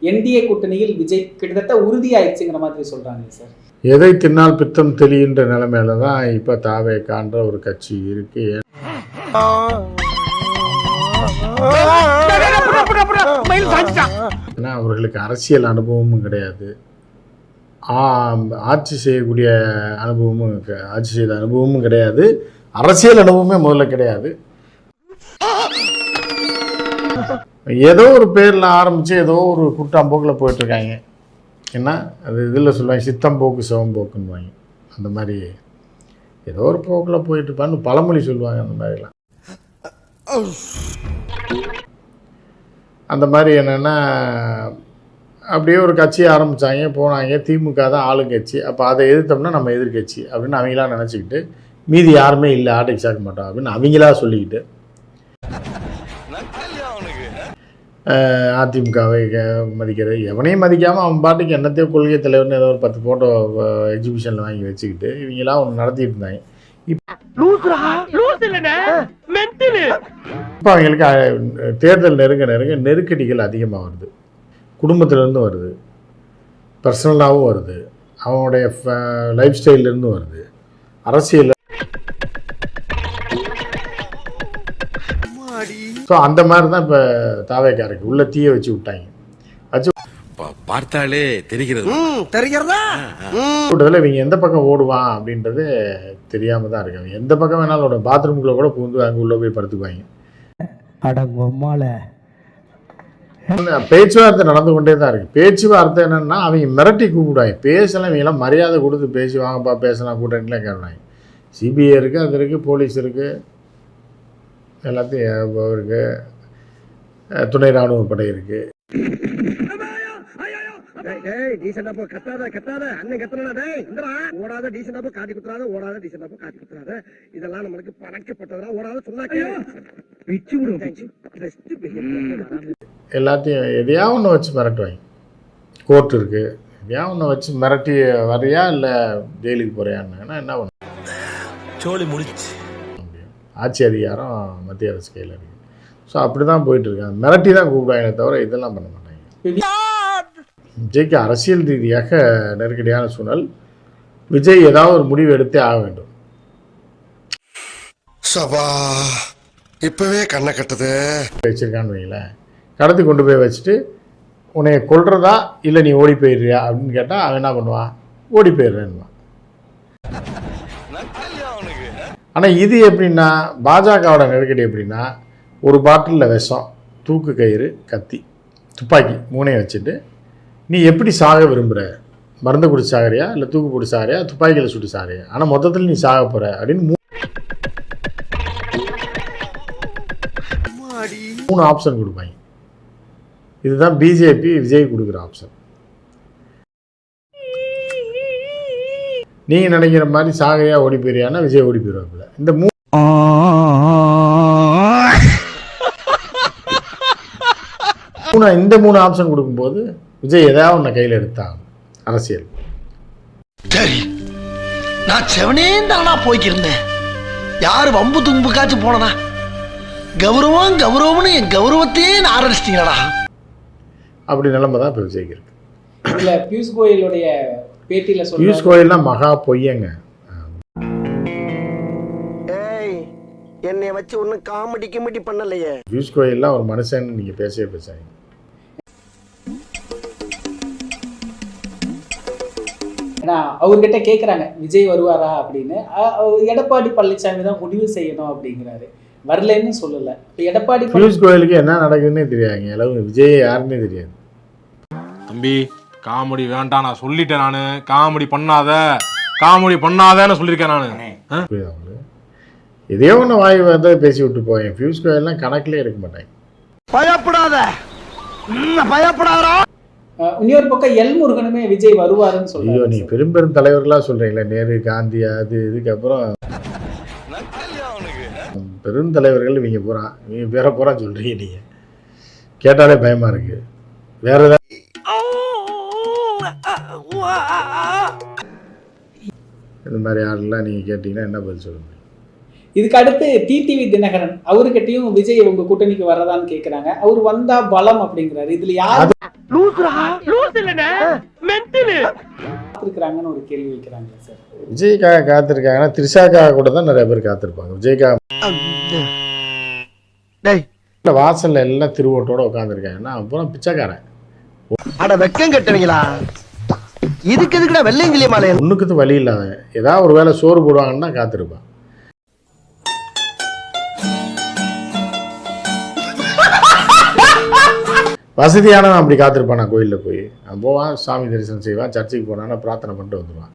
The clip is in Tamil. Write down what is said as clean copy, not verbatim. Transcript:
என்டிஏ கூட்டணியில் விஜய் கிட்டத்தட்ட உறுதியாயிடுச்சுங்கிற மாதிரி சொல்றாங்க சார். எதை தின்னால் பித்தம் தெளிகின்ற நிலைமையில தான் இப்போ தாவேகான்ற ஒரு கட்சி இருக்கு. ஏன்னா அவர்களுக்கு அரசியல் அனுபவமும் கிடையாது, ஆட்சி செய்யக்கூடிய அனுபவமும் ஆட்சி செய்த அனுபவமும் கிடையாது, அரசியல் அனுபவமே முதல்ல கிடையாது. ஏதோ ஒரு பேரில் ஆரம்பித்து ஏதோ ஒரு குட்டாம்போக்கில் போயிட்டுருக்காங்க. ஏன்னா அது இதில் சொல்லுவாங்க சித்தம்போக்கு சிவம்போக்குன்னுவாங்க. அந்த மாதிரி ஏதோ ஒரு போக்கில் போயிட்டுருப்பான்னு பழமொழி சொல்லுவாங்க. அந்த மாதிரிலாம் அந்த மாதிரி என்னென்னா அப்படியே ஒரு கட்சியை ஆரம்பித்தாங்க, போனாங்க. திமுக தான் ஆளுங்கட்சி, அப்போ அதை எதிர்த்தோம்னா நம்ம எதிர்கட்சி அப்படின்னு அவங்களாம் நினச்சிக்கிட்டு மீதி யாருமே இல்லை ஆட்டைக்கு சேர்க்க மாட்டோம் அப்படின்னு அவங்களா சொல்லிக்கிட்டு அதிமுகவை மதிக்கிறது. எவனையும் மதிக்காமல் அவன் பாட்டுக்கு என்னத்தையோ கொள்கை தலைவர்னு ஏதோ ஒரு 10 ஃபோட்டோ எக்ஸிபிஷனில் வாங்கி வச்சுக்கிட்டு இவங்களாம் ஒன்று நடத்திட்டு இருந்தாங்க. இப்போ அவங்களுக்கு தேர்தல் நெருங்க நெருங்க நெருக்கடிகள் அதிகமாக வருது. குடும்பத்திலேருந்து வருது, பர்சனலாகவும் வருது, அவனுடைய லைஃப் ஸ்டைல்லேருந்து வருது, அரசியல். ஸோ அந்த மாதிரி தான் இப்போ தாவேக்காருக்கு உள்ள தீய வச்சு விட்டாங்க. வச்சு பார்த்தாலே தெரிகிறதா இவங்க எந்த பக்கம் ஓடுவான் அப்படின்றது தெரியாமல் தான் இருக்காங்க. எந்த பக்கம் வேணாலும் ஓடும், பாத்ரூம்குள்ளே கூட புகுந்து அங்கே உள்ளே போய் படுத்துக்குவாங்க. பேச்சுவார்த்தை நடந்து கொண்டே தான் இருக்குது. பேச்சுவார்த்தை என்னென்னா அவங்க மிரட்டி கூப்பிடுவாங்க. பேசலாம், இவங்கெல்லாம் மரியாதை கொடுத்து பேசி வாங்கப்பா பேசலாம் கூட்டணிலாம் கேட்குறாங்க. சிபிஐ இருக்குது, அது இருக்குது, போலீஸ் இருக்குது, எல்லாத்தையும் இருக்குது, துணை ராணுவ படை இருக்குது. எல்லாத்தையும் எதையா ஒன்று வச்சு மிரட்டுவாங்க. கோர்ட் இருக்குது, எதையா ஒன்று வச்சு மிரட்டி வரையா இல்லை ஜெயிலுக்கு போறியான்னா என்ன பண்ண சோலி முடிச்சு. ஆட்சி அதிகாரம் மத்திய அரசு கையில் இருக்குது. ஸோ அப்படி தான் போயிட்டுருக்காங்க. மிரட்டி தான் கூப்பிடுவாங்க தவிர இதெல்லாம் பண்ண மாட்டாங்க. விஜய்க்கு அரசியல் ரீதியாக நெருக்கடியான சூழல். விஜய் ஏதாவது ஒரு முடிவு எடுத்தே ஆக வேண்டும். இப்பவே கண்ணை கட்டுது வச்சிருக்கான்னு வைங்களேன், கடத்தி கொண்டு போய் வச்சுட்டு உன்னை கொல்றதா இல்லை நீ ஓடி போயிடுறியா அப்படின்னு கேட்டால் அவன் என்ன பண்ணுவான், ஓடி போயிடுறேன்னுவான். ஆனால் இது எப்படின்னா பாஜகவோட நெருக்கடி எப்படின்னா, ஒரு பாட்டிலில் விஷம், தூக்கு கயிறு, கத்தி, துப்பாக்கி 3ஐயும் வச்சுட்டு நீ எப்படி சாக விரும்புகிற, மருந்து குடிச்சு சாகிறியா இல்லை தூக்கு போட்டு சாகிறியா, துப்பாக்கியில் சுட்டு சாகிறியா, ஆனால் மொத்தத்தில் நீ சாக போகிற அப்படின்னு 3 ஆப்ஷன் கொடுப்பாங்க. இதுதான் பிஜேபி விஜய் கொடுக்குற ஆப்ஷன். நீங்கள் நினைக்கிற மாதிரி சாகரியா ஓடி போயிறியான்னா விஜய் ஓடி போயிடுவாப்புல. இந்த மூணு ஆப்ஷன் கொடுக்கும்போது விஜய் ஏதாவது ஒன்று கையில் எடுத்தாகணும். அரசியல் சரி, நான் செவனே தானா போய்க்கிருந்தேன். யாரு வம்பு தும்புக்காச்சு போனனா கௌரவம் கௌரவம்னு என் கௌரவத்தையே ஆரம்பிச்சிட்டீங்களா? அப்படி நிலைமை தான் இப்போ விஜய்க்கு இருக்கு. இல்லை பியூஷ் கோயலுடைய பேட்டியில் சொல்ல, பியூஷ் கோயல்லாம் மகா பொய்யங்க. என்னை வச்சு ஒன்றும் காமெடி பண்ணலையே. பியூஷ் கோயல்லாம் ஒரு மனுஷன் நீங்கள் பேசாங்க. ஏன்னா அவர்கிட்ட கேட்குறாங்க விஜய் வருவாரா அப்படின்னு. எடப்பாடி பழனிசாமி தான் முடிவு செய்யணும் அப்படிங்கிறாரு. வரலன்னு சொல்லலை. இப்போ எடப்பாடி பியூஷ் கோயலுக்கு என்ன நடக்குதுன்னே தெரியாதுங்க. எல்லாரும் விஜய் யாருன்னே தெரியாது. தம்பி காமெடி வேண்டாம், நான் சொல்லிட்டேன். நான் காமெடி பண்ணாதன்னு சொல்லியிருக்கேன். நான் எதையோ ஒன்று வாய் வந்து பேசி விட்டு போவேன். பியூஷ் கோயல்லாம் கணக்கிலே இருக்க மாட்டேன். பயப்படாதா. இன்னொரு பக்கம் எல் முருகனுமே விஜய் வருவாருன்னு சொல்லுங்க. ஐயோ, நீ பெரும் தலைவர்களாக சொல்றீங்களே, நேரு, காந்தி, அது இதுக்கப்புறம் பெரும் தலைவர்கள் இவங்க போகிறான், இவங்க வேற போகிறான்னு சொல்றீங்க. நீங்கள் கேட்டாலே பயமா இருக்கு. வேற ஏதாவது இந்த மாதிரி ஆளெல்லாம் நீங்கள் கேட்டீங்கன்னா என்ன பதில் சொல்ல முடியும்? இதுக்கு அடுத்து டிடிவி தினகரன் அவர்கிட்டையும் விஜய் உங்க கூட்டணிக்கு வர்றதான்னு கேட்குறாங்க. அவர் வந்தா பலம் அப்படிங்கிறாரு. இதுல யாரு பார்த்துருக்குறாங்கன்னு ஒரு கேள்வி வைக்கிறாங்களே சார். விஜய்க்காக காத்திருக்காங்கன்னா த்ரிஷாக்காக கூட தான் நிறைய பேர் காத்திருப்பாங்க. விஜய்க்காக டேய் வாசல்ல எல்லாம் திருவோட்டோட உட்காந்துருக்காங்கன்னா அப்புறம் பிச்சைக்காரன். அட வெக்கம் கட்டுவீங்களா? இதுக்கு எதுக்குடா வெள்ளையங்கிலிய மாலை? ஒண்ணுக்கு வழி இல்லாத ஏதாவது ஒரு வேளை சோறு போடுவாங்கன்னா காத்திருப்பான். வசதியானவன் அப்படி காத்திருப்பான். நான் கோயிலில் போய் அவன் போவான், சாமி தரிசனம் செய்வான், சர்ச்சுக்கு போனான்னா பிரார்த்தனை பண்ணிட்டு வந்துடுவான்.